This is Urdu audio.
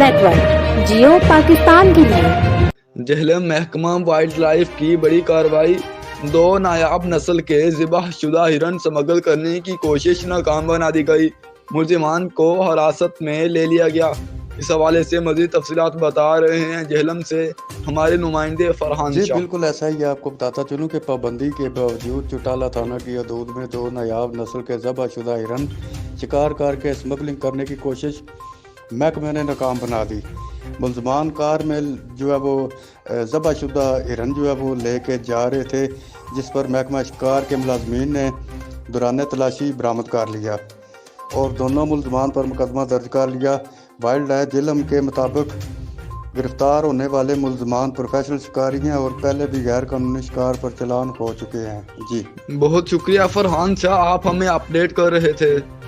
نیٹورک جیو پاکستان کے لیے۔ جہلم محکمہ وائلڈ لائف کی بڑی کارروائی، 2 نایاب نسل کے ذبح شدہ ہرن سمگل کرنے کی کوشش ناکام بنا دی گئی، ملزمان کو حراست میں لے لیا گیا۔ اس حوالے سے مزید تفصیلات بتا رہے ہیں جہلم سے ہمارے نمائندے فرحان شاہ۔ جی بالکل ایسا ہی، آپ کو بتاتا چلوں کہ پابندی کے باوجود چوٹالہ تھانہ کی حدود میں 2 نایاب نسل کے ذبح شدہ ہرن شکار کر کے اسمگلنگ کرنے کی کوشش محکمے نے ناکام بنا دی۔ ملزمان کار میں جو ہے وہ ذبح شدہ ہرن جو ہے وہ لے کے جا رہے تھے، جس پر محکمہ شکار کے ملازمین نے دوران تلاشی برآمد کر لیا اور دونوں ملزمان پر مقدمہ درج کر لیا۔ وائلڈ لائف جہلم کے مطابق گرفتار ہونے والے ملزمان پروفیشنل شکاری ہیں اور پہلے بھی غیر قانونی شکار پر چلان ہو چکے ہیں۔ جی بہت شکریہ فرحان شاہ، آپ ہمیں اپڈیٹ کر رہے تھے۔